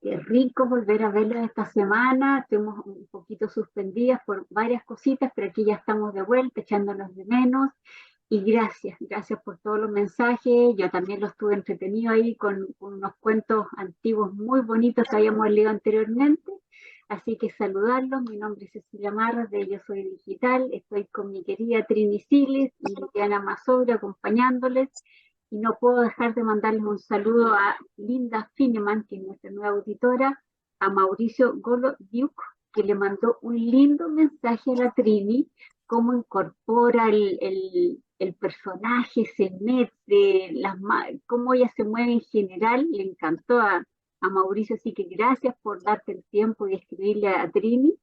Qué rico volver a verlos esta semana. Estuvimos un poquito suspendidas por varias cositas, pero aquí ya estamos de vuelta, echándonos de menos. Y gracias por todos los mensajes. Yo también los tuve entretenido ahí con unos cuentos antiguos muy bonitos que habíamos leído anteriormente. Así que saludarlos. Mi nombre es Cecilia Marras de Yo Soy Digital. Estoy con mi querida Trini Siles y Diana Mazoura acompañándoles. Y no puedo dejar de mandarles un saludo a Linda Fineman, que es nuestra nueva auditora, a Mauricio Golo Duke, que le mandó un lindo mensaje a la Trini, cómo incorpora el personaje, se mete, cómo ella se mueve en general, le encantó a Mauricio, así que gracias por darte el tiempo y escribirle a Trini.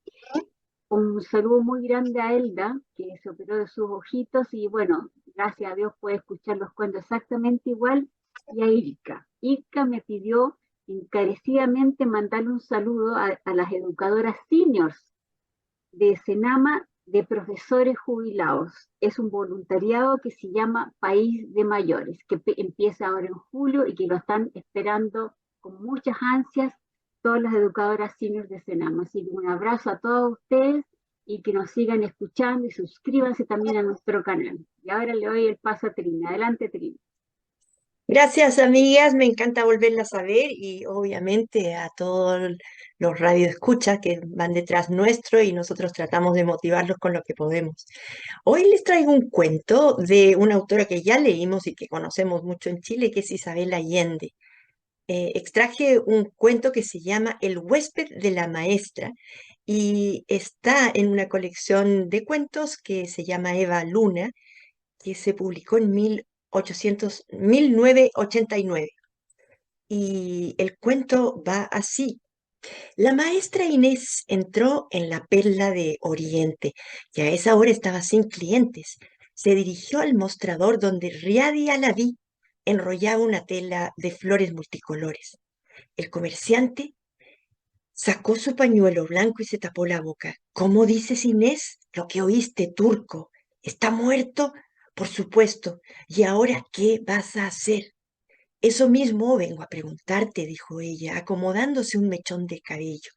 Un saludo muy grande a Elda, que se operó de sus ojitos y bueno, gracias a Dios puede escuchar los cuentos exactamente igual. Y a Ilka. Ilka me pidió encarecidamente mandarle un saludo a las educadoras seniors de Senama de profesores jubilados. Es un voluntariado que se llama País de Mayores, que empieza ahora en julio y que lo están esperando con muchas ansias todas las educadoras seniors de Senama. Así que un abrazo a todos ustedes y que nos sigan escuchando y suscríbanse también a nuestro canal. Y ahora le doy el paso a Trina. Adelante, Trina. Gracias, amigas. Me encanta volverlas a ver y obviamente a todos los radioescuchas que van detrás nuestro y nosotros tratamos de motivarlos con lo que podemos. Hoy les traigo un cuento de una autora que ya leímos y que conocemos mucho en Chile, que es Isabel Allende. Extraje un cuento que se llama El huésped de la maestra y está en una colección de cuentos que se llama Eva Luna, que se publicó en 1989. Y el cuento va así. La maestra Inés entró en la Perla de Oriente y a esa hora estaba sin clientes. Se dirigió al mostrador donde Riadi Alaví enrollaba una tela de flores multicolores. El comerciante sacó su pañuelo blanco y se tapó la boca. ¿Cómo dices, Inés? Lo que oíste, turco. ¿Está muerto? Por supuesto. ¿Y ahora qué vas a hacer? Eso mismo vengo a preguntarte, dijo ella, acomodándose un mechón de cabello.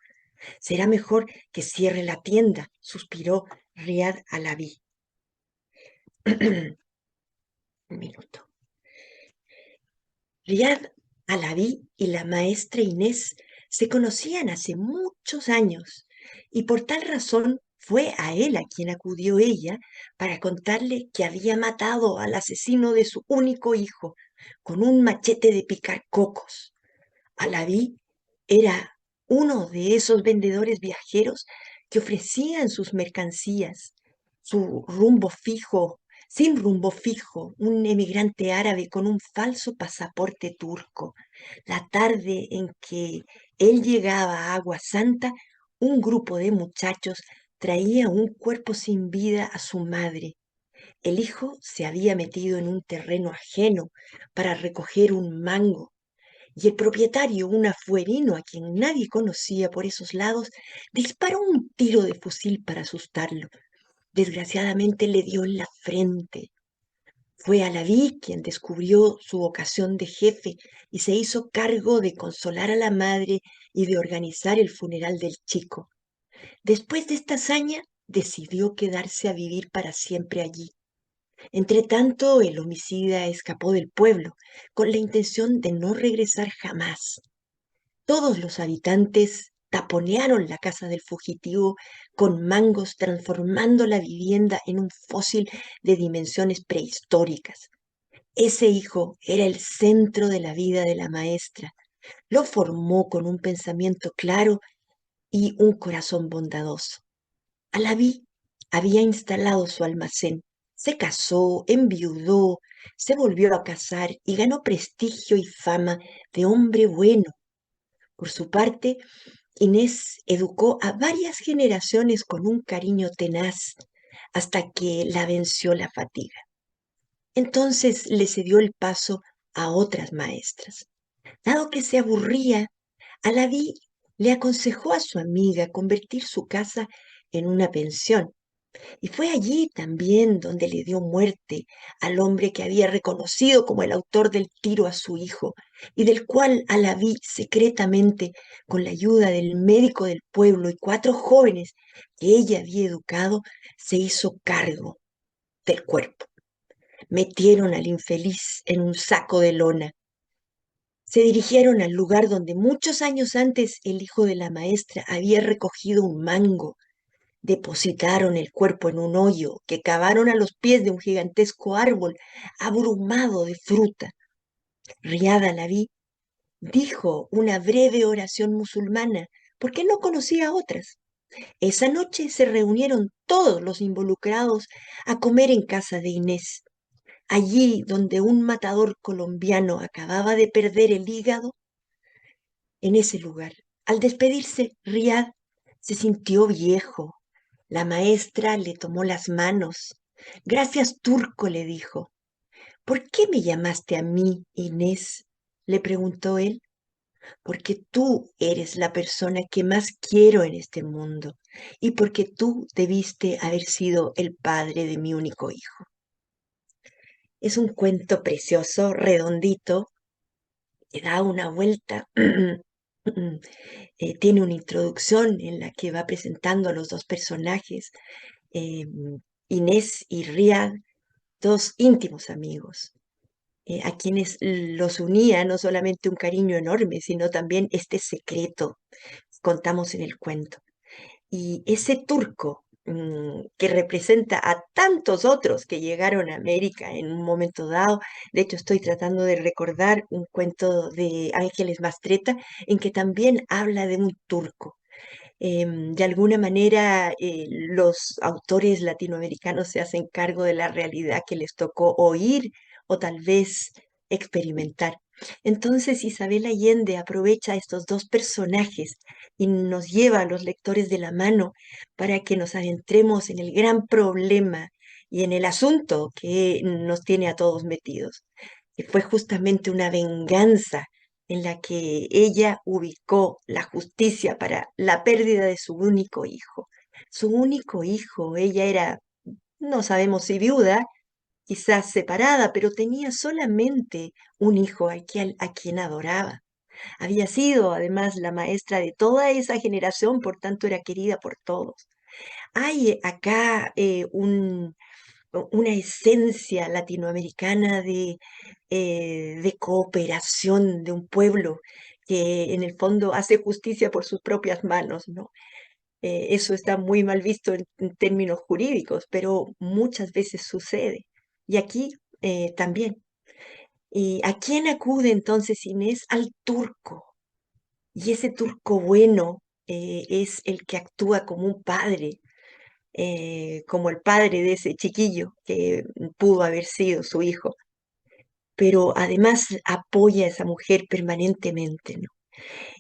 Será mejor que cierre la tienda, suspiró Riad Alaví. Un minuto. Riad Alaví y la maestra Inés se conocían hace muchos años y por tal razón fue a él a quien acudió ella para contarle que había matado al asesino de su único hijo con un machete de picar cocos. Alaví era uno de esos vendedores viajeros que ofrecían sus mercancías, su rumbo fijo, sin rumbo fijo, un emigrante árabe con un falso pasaporte turco. La tarde en que él llegaba a Agua Santa, un grupo de muchachos traía un cuerpo sin vida a su madre. El hijo se había metido en un terreno ajeno para recoger un mango y el propietario, un afuerino a quien nadie conocía por esos lados, disparó un tiro de fusil para asustarlo. Desgraciadamente le dio en la frente. Fue Alaví quien descubrió su vocación de jefe y se hizo cargo de consolar a la madre y de organizar el funeral del chico. Después de esta hazaña, decidió quedarse a vivir para siempre allí. Entretanto, el homicida escapó del pueblo con la intención de no regresar jamás. Todos los habitantes taponearon la casa del fugitivo con mangos, transformando la vivienda en un fósil de dimensiones prehistóricas. Ese hijo era el centro de la vida de la maestra. Lo formó con un pensamiento claro y un corazón bondadoso. Alaví había instalado su almacén. Se casó, enviudó, se volvió a casar y ganó prestigio y fama de hombre bueno. Por su parte, Inés educó a varias generaciones con un cariño tenaz hasta que la venció la fatiga. Entonces le cedió el paso a otras maestras. Dado que se aburría, Alaví le aconsejó a su amiga convertir su casa en una pensión Y fue allí también donde le dio muerte al hombre que había reconocido como el autor del tiro a su hijo y del cual Alaví secretamente, con la ayuda del médico del pueblo y 4 jóvenes que ella había educado, se hizo cargo del cuerpo. Metieron al infeliz en un saco de lona. Se dirigieron al lugar donde muchos años antes el hijo de la maestra había recogido un mango. Depositaron el cuerpo en un hoyo que cavaron a los pies de un gigantesco árbol abrumado de fruta. Riad Alaví dijo una breve oración musulmana porque no conocía otras. Esa noche se reunieron todos los involucrados a comer en casa de Inés. Allí donde un matador colombiano acababa de perder el hígado, en ese lugar. Al despedirse, Riad se sintió viejo. La maestra le tomó las manos. Gracias, Turco, le dijo. ¿Por qué me llamaste a mí, Inés? Le preguntó él. Porque tú eres la persona que más quiero en este mundo y porque tú debiste haber sido el padre de mi único hijo. Es un cuento precioso, redondito, que da una vuelta. Tiene una introducción en la que va presentando a los dos personajes, eh, Inés y Riad, dos íntimos amigos, a quienes los unía no solamente un cariño enorme, sino también este secreto que contamos en el cuento. Y ese turco que representa a tantos otros que llegaron a América en un momento dado. De hecho, estoy tratando de recordar un cuento de Ángeles Mastretta en que también habla de un turco. De alguna manera, los autores latinoamericanos se hacen cargo de la realidad que les tocó oír o tal vez experimentar. Entonces, Isabel Allende aprovecha estos dos personajes y nos lleva a los lectores de la mano para que nos adentremos en el gran problema y en el asunto que nos tiene a todos metidos, que fue justamente una venganza en la que ella ubicó la justicia para la pérdida de su único hijo. Su único hijo, ella era, no sabemos si viuda, quizás separada, pero tenía solamente un hijo a quien adoraba. Había sido además la maestra de toda esa generación, por tanto era querida por todos. Hay acá una esencia latinoamericana de cooperación de un pueblo que en el fondo hace justicia por sus propias manos, ¿no? Eso está muy mal visto en términos jurídicos, pero muchas veces sucede. Y aquí también. ¿Y a quién acude entonces Inés? Al turco. Y ese turco bueno es el que actúa como un padre, como el padre de ese chiquillo que pudo haber sido su hijo, pero además apoya a esa mujer permanentemente, ¿no?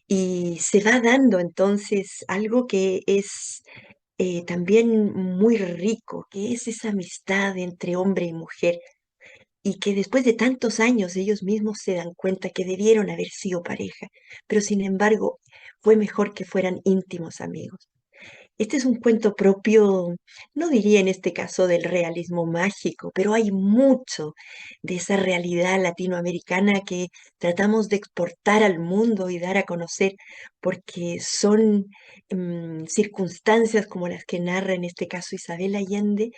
Y se va dando entonces algo que es también muy rico, que es esa amistad entre hombre y mujer, y que después de tantos años ellos mismos se dan cuenta que debieron haber sido pareja, pero sin embargo fue mejor que fueran íntimos amigos. Este es un cuento propio, no diría en este caso del realismo mágico, pero hay mucho de esa realidad latinoamericana que tratamos de exportar al mundo y dar a conocer, porque son circunstancias como las que narra en este caso Isabel Allende,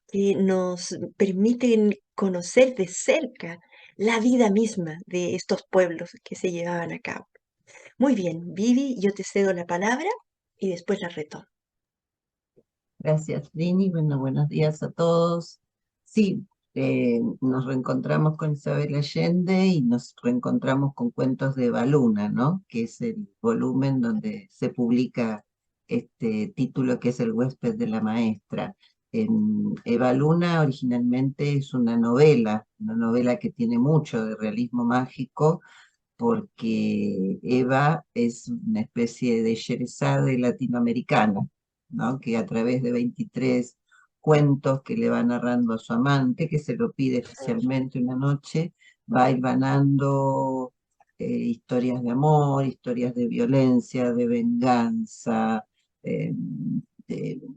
que nos permiten conocer de cerca la vida misma de estos pueblos que se llevaban a cabo. Muy bien, Vivi, yo te cedo la palabra y después la retomo. Gracias, Lini. Bueno, buenos días a todos. Sí, nos reencontramos con Isabel Allende y nos reencontramos con Cuentos de Evaluna, ¿no? Que es el volumen donde se publica este título que es El huésped de la maestra. Evaluna originalmente es una novela que tiene mucho de realismo mágico, porque Eva es una especie de Sherezade latinoamericana, ¿no? Que a través de 23 cuentos que le va narrando a su amante, que se lo pide especialmente una noche, va hilvanando historias de amor, historias de violencia, de venganza, eh,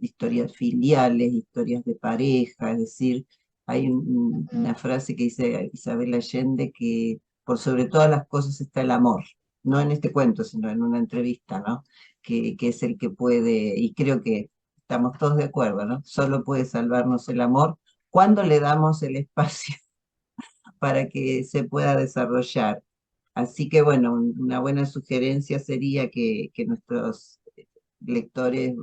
historias filiales, historias de pareja, es decir, hay una frase que dice Isabel Allende que por sobre todas las cosas está el amor, no en este cuento, sino en una entrevista, ¿no? Que es el que puede, y creo que estamos todos de acuerdo, ¿no? Solo puede salvarnos el amor cuando le damos el espacio para que se pueda desarrollar. Así que bueno, una buena sugerencia sería que nuestros lectores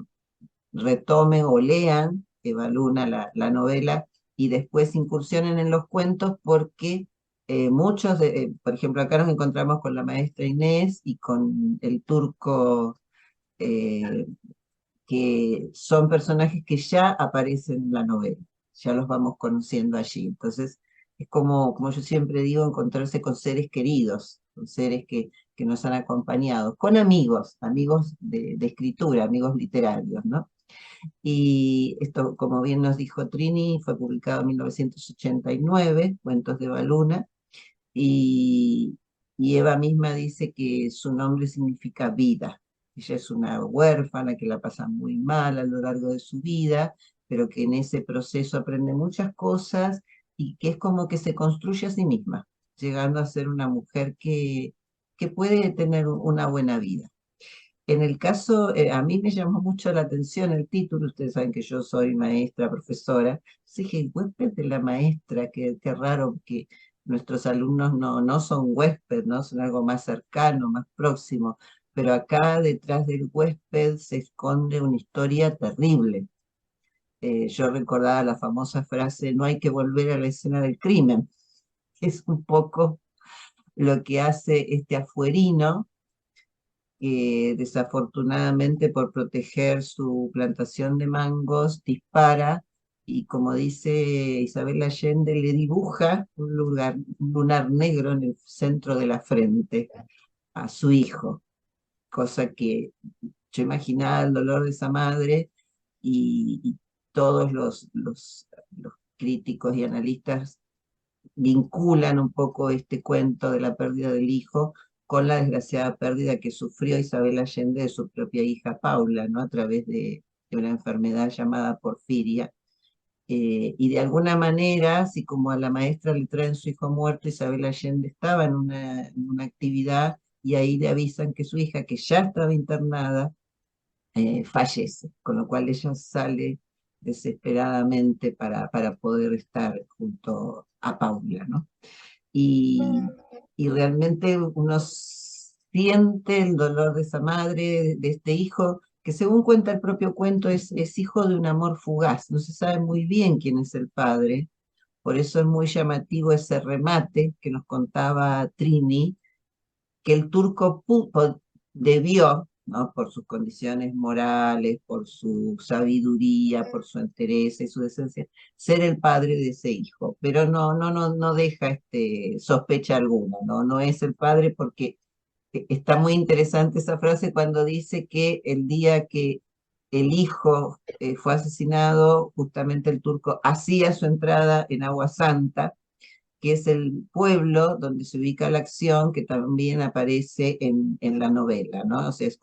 retomen o lean Eva Luna, la novela, y después incursionen en los cuentos porque muchos, por ejemplo, acá nos encontramos con la maestra Inés y con el turco, eh, que son personajes que ya aparecen en la novela, ya los vamos conociendo allí. Entonces, es como yo siempre digo, encontrarse con seres queridos, con seres que nos han acompañado, con amigos, amigos de escritura, amigos literarios, ¿no? Y esto, como bien nos dijo Trini, fue publicado en 1989, Cuentos de Baluna, y, y Eva misma dice que su nombre significa vida. Ella es una huérfana que la pasa muy mal a lo largo de su vida, pero que en ese proceso aprende muchas cosas y que es como que se construye a sí misma, llegando a ser una mujer que puede tener una buena vida. En el caso, a mí me llamó mucho la atención el título, ustedes saben que yo soy maestra, profesora, así dije, el huésped de la maestra, qué raro que nuestros alumnos no son huésped, ¿no? Son algo más cercano, más próximo, pero acá detrás del huésped se esconde una historia terrible. Yo recordaba la famosa frase, no hay que volver a la escena del crimen, que es un poco lo que hace este afuerino que desafortunadamente por proteger su plantación de mangos dispara y como dice Isabel Allende, le dibuja un lunar negro en el centro de la frente a su hijo, cosa que yo imaginaba el dolor de esa madre y todos los críticos y analistas vinculan un poco este cuento de la pérdida del hijo con la desgraciada pérdida que sufrió Isabel Allende de su propia hija Paula, ¿no? A través de una enfermedad llamada porfiria. Y de alguna manera, así como a la maestra le traen su hijo muerto, Isabel Allende estaba en una actividad y ahí le avisan que su hija, que ya estaba internada, fallece, con lo cual ella sale desesperadamente para poder estar junto a Paula, ¿no? Y realmente uno siente el dolor de esa madre, de este hijo, que según cuenta el propio cuento es hijo de un amor fugaz, no se sabe muy bien quién es el padre, por eso es muy llamativo ese remate que nos contaba Trini, que el turco debió, ¿no? Por sus condiciones morales, por su sabiduría, por su entereza y su decencia, ser el padre de ese hijo, pero no deja sospecha alguna, no es el padre porque está muy interesante esa frase cuando dice que el día que el hijo fue asesinado, justamente el turco hacía su entrada en Agua Santa, que es el pueblo donde se ubica la acción, que también aparece en la novela, ¿no? O sea, es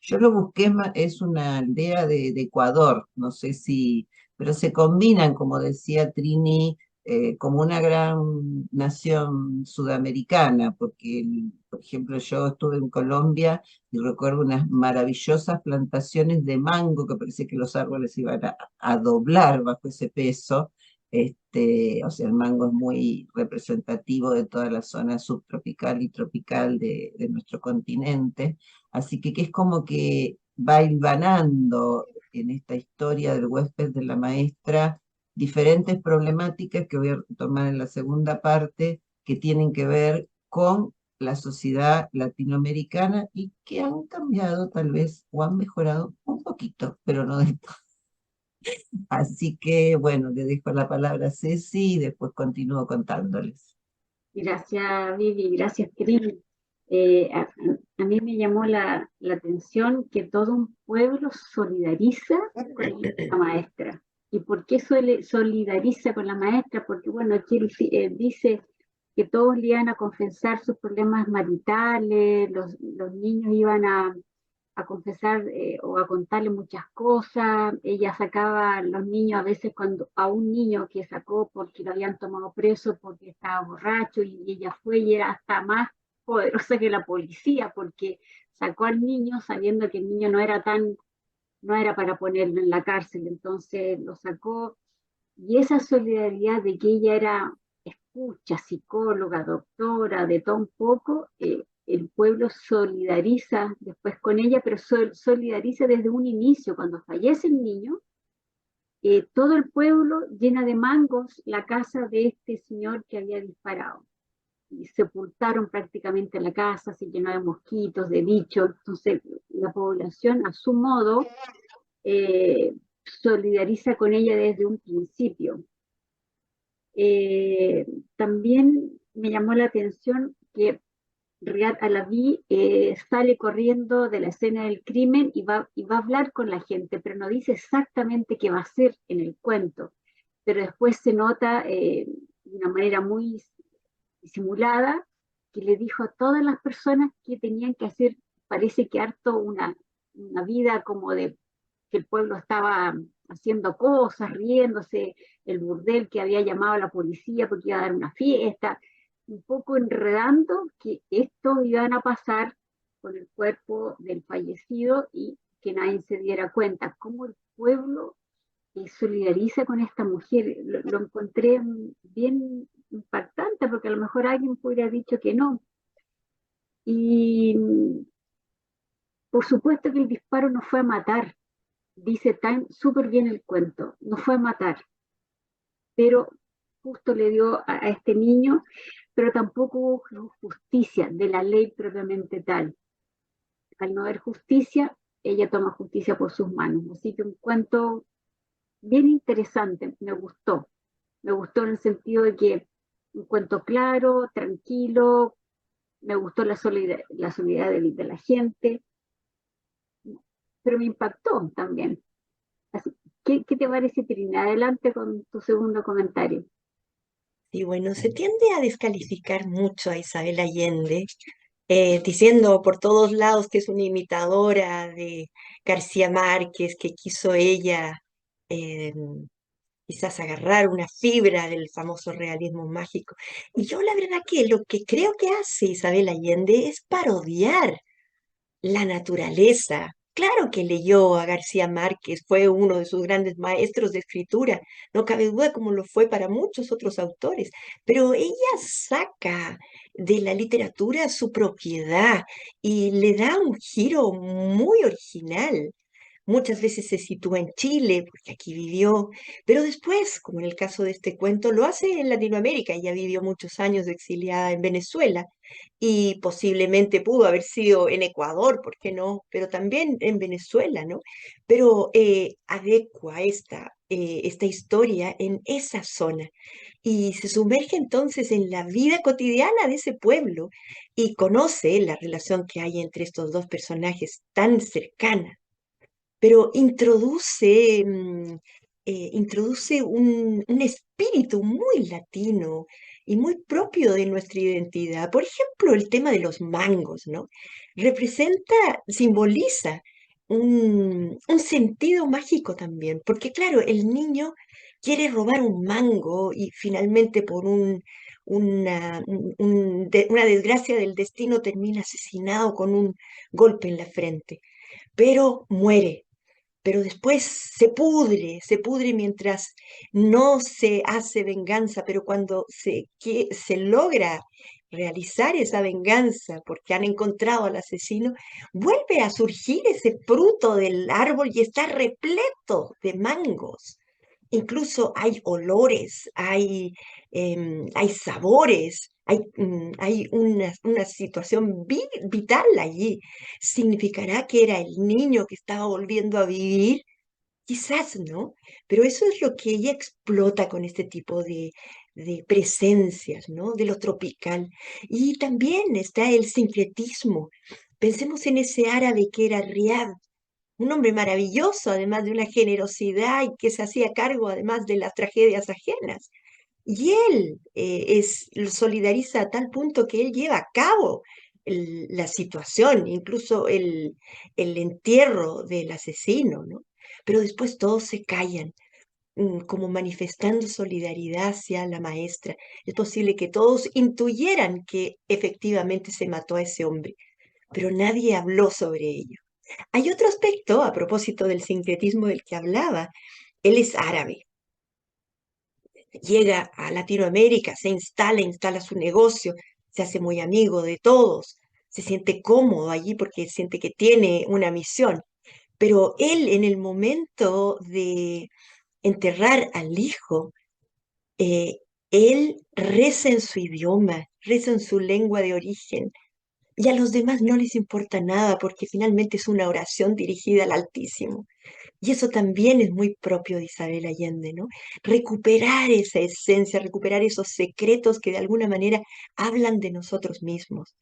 yo lo busqué, es una aldea de Ecuador, no sé si, pero se combinan, como decía Trini, como una gran nación sudamericana, porque, por ejemplo, yo estuve en Colombia y recuerdo unas maravillosas plantaciones de mango que parecía que los árboles iban a doblar bajo ese peso. O sea, el mango es muy representativo de toda la zona subtropical y tropical de nuestro continente, así que es como que va hilvanando en esta historia del huésped de la maestra diferentes problemáticas que voy a tomar en la segunda parte, que tienen que ver con la sociedad latinoamericana y que han cambiado tal vez o han mejorado un poquito, pero no del todo. Así que, bueno, le dejo la palabra a Ceci y después continúo contándoles. Gracias, Vivi, gracias, Cris. A mí me llamó la atención que todo un pueblo solidariza con la maestra. ¿Y por qué solidariza con la maestra? Porque, bueno, aquí dice que todos le iban a confesar sus problemas maritales, los niños iban a confesar o a contarle muchas cosas. Ella sacaba a los niños a veces cuando a un niño que sacó porque lo habían tomado preso porque estaba borracho y ella fue y era hasta más poderosa que la policía porque sacó al niño sabiendo que el niño no era para ponerlo en la cárcel, entonces lo sacó y esa solidaridad de que ella era escucha, psicóloga, doctora, de todo un poco, el pueblo solidariza después con ella, pero solidariza desde un inicio. Cuando fallece el niño, todo el pueblo llena de mangos la casa de este señor que había disparado. Y sepultaron prácticamente la casa, se llenó de mosquitos, de bichos. Entonces, la población, a su modo, solidariza con ella desde un principio. Eh, También me llamó la atención que Riyad Alaví sale corriendo de la escena del crimen y va a hablar con la gente, pero no dice exactamente qué va a hacer en el cuento. Pero después se nota de una manera muy disimulada que le dijo a todas las personas que tenían que hacer, parece que harto una vida como de que el pueblo estaba haciendo cosas, riéndose, el burdel que había llamado a la policía porque iba a dar una fiesta, un poco enredando que esto iban a pasar con el cuerpo del fallecido y que nadie se diera cuenta, cómo el pueblo solidariza con esta mujer. Lo encontré bien impactante porque a lo mejor alguien hubiera dicho que no. Y por supuesto que el disparo no fue a matar, dice tan súper bien el cuento, no fue a matar, pero justo le dio a este niño, pero tampoco hubo justicia de la ley propiamente tal. Al no haber justicia, ella toma justicia por sus manos. Así que un cuento bien interesante, me gustó en el sentido de que un cuento claro, tranquilo, me gustó la solidaridad de la gente, pero me impactó también. Así, ¿qué te parece, Trina? Adelante con tu segundo comentario. Y bueno, se tiende a descalificar mucho a Isabel Allende, diciendo por todos lados que es una imitadora de García Márquez, que quiso ella eh, quizás agarrar una fibra del famoso realismo mágico. Y yo la verdad que lo que creo que hace Isabel Allende es parodiar la naturaleza. Claro que leyó a García Márquez, fue uno de sus grandes maestros de escritura, no cabe duda como lo fue para muchos otros autores, pero ella saca de la literatura su propiedad y le da un giro muy original. Muchas veces se sitúa en Chile, porque aquí vivió, pero después, como en el caso de este cuento, lo hace en Latinoamérica. Ella vivió muchos años exiliada en Venezuela y posiblemente pudo haber sido en Ecuador, ¿por qué no? Pero también en Venezuela, ¿no? Pero adecua esta historia en esa zona y se sumerge entonces en la vida cotidiana de ese pueblo y conoce la relación que hay entre estos dos personajes tan cercana, pero introduce un espíritu muy latino y muy propio de nuestra identidad. Por ejemplo, el tema de los mangos, ¿no? Simboliza un sentido mágico también, porque claro, el niño quiere robar un mango y finalmente por una desgracia del destino termina asesinado con un golpe en la frente, pero muere, pero después se pudre mientras no se hace venganza, pero cuando se logra realizar esa venganza porque han encontrado al asesino, vuelve a surgir ese fruto del árbol y está repleto de mangos. Incluso hay olores, hay sabores, hay una situación vital allí. ¿Significará que era el niño que estaba volviendo a vivir? Quizás no, pero eso es lo que ella explota con este tipo de presencias, ¿no? De lo tropical. Y también está el sincretismo. Pensemos en ese árabe que era Riad, un hombre maravilloso, además de una generosidad y que se hacía cargo además de las tragedias ajenas. Y él lo solidariza a tal punto que él lleva a cabo la situación, incluso el entierro del asesino, ¿no? Pero después todos se callan, como manifestando solidaridad hacia la maestra. Es posible que todos intuyeran que efectivamente se mató a ese hombre, pero nadie habló sobre ello. Hay otro aspecto a propósito del sincretismo del que hablaba. Él es árabe, llega a Latinoamérica, se instala su negocio, se hace muy amigo de todos, se siente cómodo allí porque siente que tiene una misión. Pero él en el momento de enterrar al hijo, eh, él reza en su idioma, reza en su lengua de origen, y a los demás no les importa nada porque finalmente es una oración dirigida al Altísimo. Y eso también es muy propio de Isabel Allende, ¿no? Recuperar esa esencia, recuperar esos secretos que de alguna manera hablan de nosotros mismos.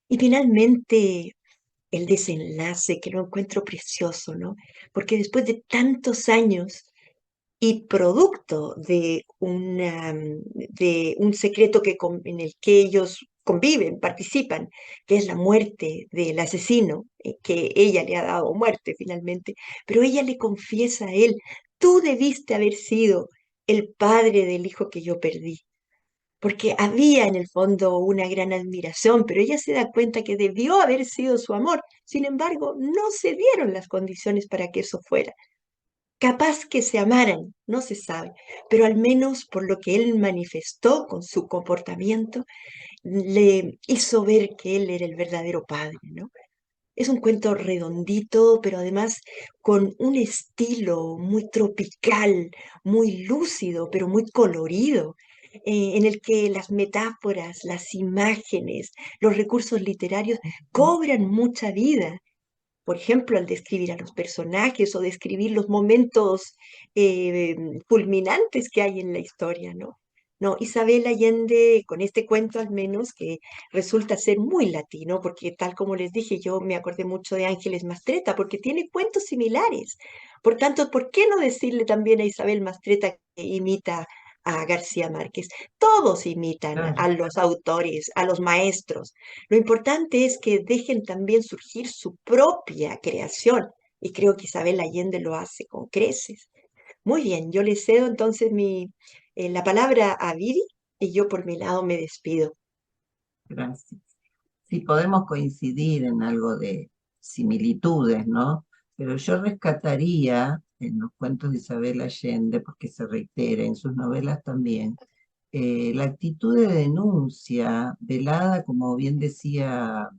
Y finalmente el desenlace, que lo encuentro precioso, ¿no? Porque después de tantos años y producto de un secreto en el que ellos conviven, participan, que es la muerte del asesino, que ella le ha dado muerte finalmente, pero ella le confiesa a él, tú debiste haber sido el padre del hijo que yo perdí, porque había en el fondo una gran admiración, pero ella se da cuenta que debió haber sido su amor. Sin embargo, no se dieron las condiciones para que eso fuera. Capaz que se amaran, no se sabe, pero al menos por lo que él manifestó con su comportamiento, le hizo ver que él era el verdadero padre, ¿no? Es un cuento redondito, pero además con un estilo muy tropical, muy lúcido, pero muy colorido, en el que las metáforas, las imágenes, los recursos literarios cobran mucha vida, por ejemplo, al describir a los personajes o describir los momentos eh, culminantes que hay en la historia, ¿no? No, Isabel Allende, con este cuento al menos, que resulta ser muy latino, porque tal como les dije, yo me acordé mucho de Ángeles Mastretta, porque tiene cuentos similares. Por tanto, ¿por qué no decirle también a Isabel Mastretta que imita a García Márquez? Todos imitan a Claro. los autores, a los maestros. Lo importante es que dejen también surgir su propia creación y creo que Isabel Allende lo hace con creces. Muy bien, yo le cedo entonces la palabra a Viri y yo por mi lado me despido. Gracias. Sí, podemos coincidir en algo de similitudes, ¿no? Pero yo rescataría en los cuentos de Isabel Allende, porque se reitera en sus novelas también, la actitud de denuncia velada, como bien decía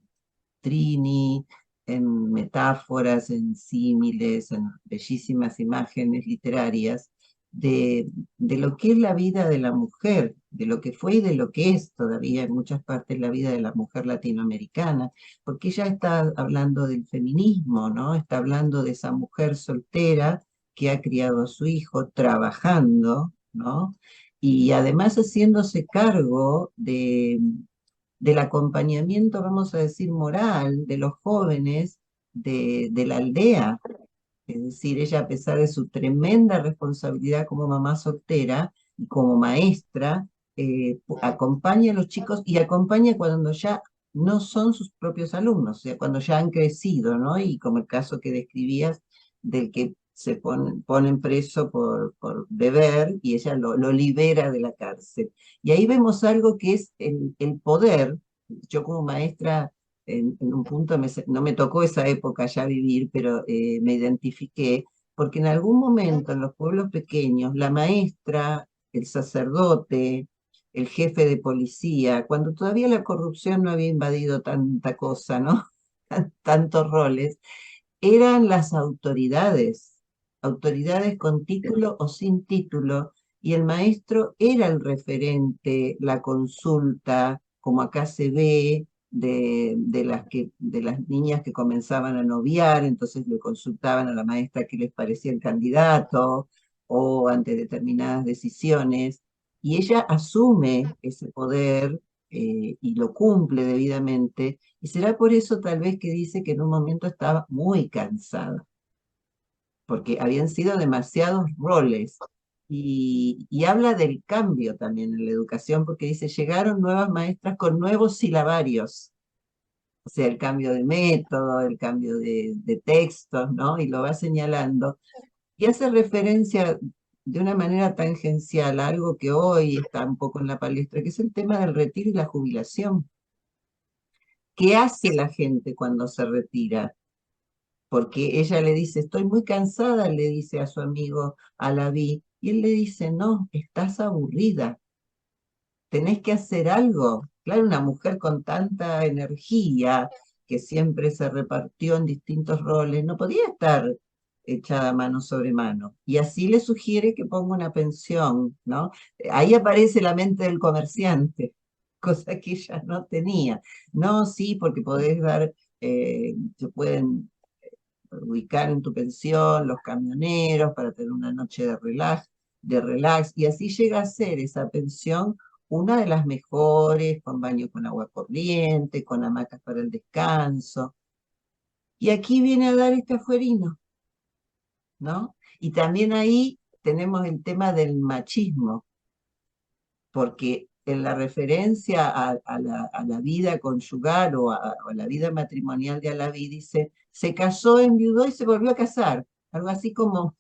Trini, en metáforas, en símiles, en bellísimas imágenes literarias, de lo que es la vida de la mujer, de lo que fue y de lo que es todavía en muchas partes la vida de la mujer latinoamericana, porque ella está hablando del feminismo, ¿no? Está hablando de esa mujer soltera que ha criado a su hijo trabajando, ¿no? Y además haciéndose cargo del acompañamiento, vamos a decir, moral de los jóvenes de la aldea. Es decir, ella, a pesar de su tremenda responsabilidad como mamá soltera y como maestra, acompaña a los chicos y acompaña cuando ya no son sus propios alumnos, o sea, cuando ya han crecido, ¿no? Y como el caso que describías del que se ponen preso por beber y ella lo libera de la cárcel. Y ahí vemos algo que es el poder. Yo como maestra en un punto no me tocó esa época ya vivir, pero me identifiqué, porque en algún momento en los pueblos pequeños, la maestra, el sacerdote, el jefe de policía, cuando todavía la corrupción no había invadido tanta cosa, ¿no? Tantos roles, eran las autoridades, autoridades con título o sin título, y el maestro era el referente, la consulta, como acá se ve, de las niñas que comenzaban a noviar, entonces le consultaban a la maestra qué les parecía el candidato o ante determinadas decisiones, y ella asume ese poder y lo cumple debidamente, y será por eso tal vez que dice que en un momento estaba muy cansada, porque habían sido demasiados roles. Y habla del cambio también en la educación, porque dice, llegaron nuevas maestras con nuevos silabarios. O sea, el cambio de método, el cambio de textos, ¿no? Y lo va señalando. Y hace referencia de una manera tangencial a algo que hoy está un poco en la palestra, que es el tema del retiro y la jubilación. ¿Qué hace la gente cuando se retira? Porque ella le dice, estoy muy cansada, le dice a su amigo Alaví, y él le dice, no, estás aburrida, tenés que hacer algo. Claro, una mujer con tanta energía, que siempre se repartió en distintos roles, no podía estar echada mano sobre mano. Y así le sugiere que ponga una pensión, ¿no? Ahí aparece la mente del comerciante, cosa que ella no tenía. No, sí, porque podés dar, se pueden ubicar en tu pensión los camioneros para tener una noche de relax, y así llega a ser esa pensión una de las mejores, con baño con agua corriente, con hamacas para el descanso. Y aquí viene a dar este afuerino, ¿no? Y también ahí tenemos el tema del machismo, porque en la referencia a la vida conyugal o a la vida matrimonial de Alaví dice, se casó, enviudó y se volvió a casar. Algo así como,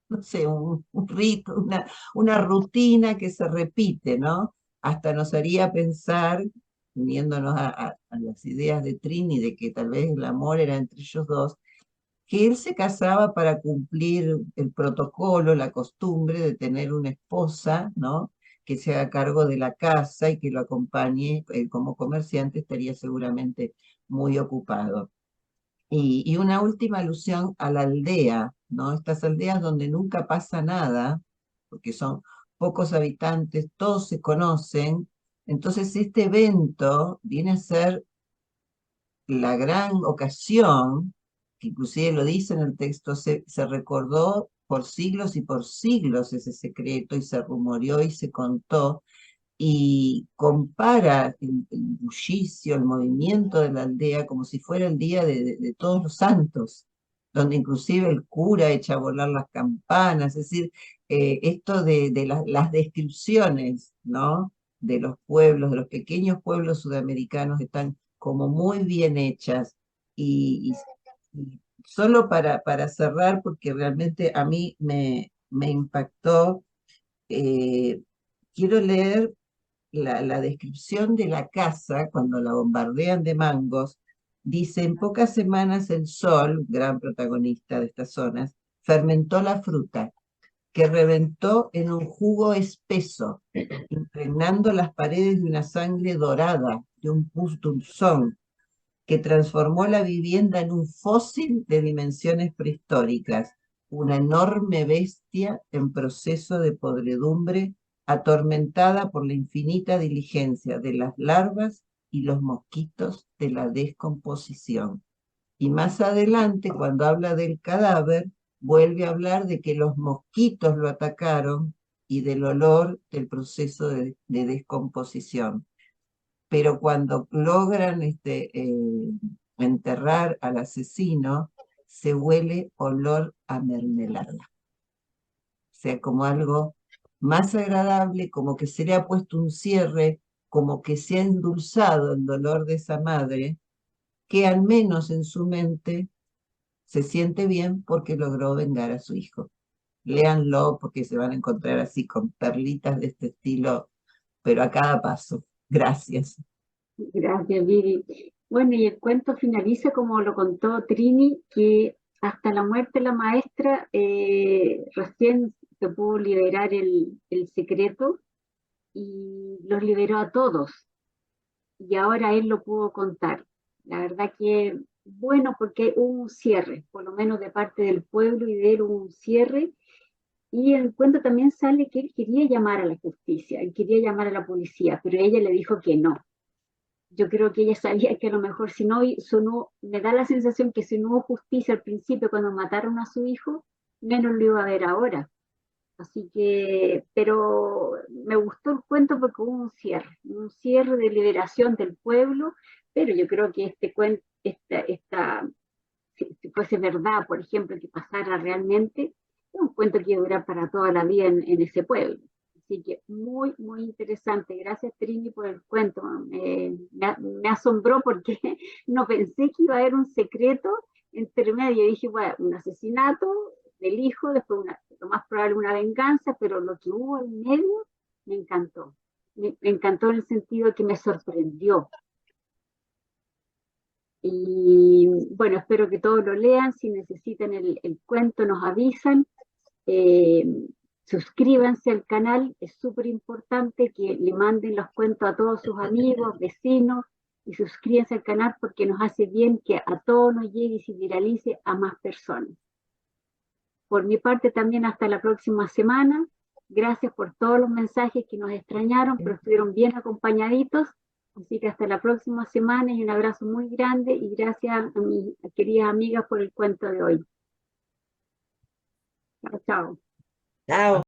no sé, un rito, una rutina que se repite, ¿no? Hasta nos haría pensar, uniéndonos a las ideas de Trini, de que tal vez el amor era entre ellos dos, que él se casaba para cumplir el protocolo, la costumbre de tener una esposa, ¿no? Que se haga cargo de la casa y que lo acompañe. Él como comerciante estaría seguramente muy ocupado. Y una última alusión a la aldea, ¿no? Estas aldeas donde nunca pasa nada, porque son pocos habitantes, todos se conocen. Entonces este evento viene a ser la gran ocasión, que inclusive lo dice en el texto, se recordó por siglos y por siglos ese secreto y se rumoreó y se contó, y compara el bullicio, el movimiento de la aldea como si fuera el día de todos los santos, donde inclusive el cura echa a volar las campanas, es decir, esto de las descripciones, ¿no? De los pueblos, de los pequeños pueblos sudamericanos están como muy bien hechas. Y solo para cerrar, porque realmente a mí me impactó, eh, quiero leer la descripción de la casa cuando la bombardean de mangos. Dice, en pocas semanas el sol, gran protagonista de estas zonas, fermentó la fruta, que reventó en un jugo espeso, impregnando las paredes de una sangre dorada, de un pus dulzón, que transformó la vivienda en un fósil de dimensiones prehistóricas, una enorme bestia en proceso de podredumbre, atormentada por la infinita diligencia de las larvas y los mosquitos de la descomposición. Y más adelante, cuando habla del cadáver, vuelve a hablar de que los mosquitos lo atacaron y del olor del proceso de descomposición. Pero cuando logran enterrar al asesino, se huele olor a mermelada. O sea, como algo más agradable, como que se le ha puesto un cierre, como que se ha endulzado el dolor de esa madre, que al menos en su mente se siente bien porque logró vengar a su hijo. Léanlo porque se van a encontrar así con perlitas de este estilo, pero a cada paso. Gracias. Gracias, Vivi. Bueno, y el cuento finaliza como lo contó Trini, que hasta la muerte de la maestra recién se pudo liberar el secreto y los liberó a todos. Y ahora él lo pudo contar. La verdad que bueno, porque hubo un cierre, por lo menos de parte del pueblo y de él hubo un cierre. Y en el cuento también sale que él quería llamar a la justicia, él quería llamar a la policía, pero ella le dijo que no. Yo creo que ella sabía que a lo mejor si no, me da la sensación que si no hubo justicia al principio cuando mataron a su hijo, menos lo iba a ver ahora. Así que, pero me gustó el cuento porque hubo un cierre de liberación del pueblo, pero yo creo que este cuento, si fuese verdad, por ejemplo, que pasara realmente, es un cuento que iba a durar para toda la vida en ese pueblo. Así que muy, muy interesante. Gracias, Trini, por el cuento. Me asombró porque no pensé que iba a haber un secreto entre medio. Dije, bueno, un asesinato del hijo, después lo más probable una venganza, pero lo que hubo en medio me encantó. Me encantó en el sentido de que me sorprendió. Y bueno, espero que todos lo lean. Si necesitan el cuento, nos avisan. Eh, Suscríbanse al canal, es súper importante que le manden los cuentos a todos sus amigos, vecinos, y suscríbanse al canal porque nos hace bien que a todos nos llegue y se viralice a más personas. Por mi parte también hasta la próxima semana. Gracias por todos los mensajes que nos extrañaron, pero estuvieron bien acompañaditos. Así que hasta la próxima semana y un abrazo muy grande y gracias a mis queridas amigas por el cuento de hoy. Chao, chao. Chao.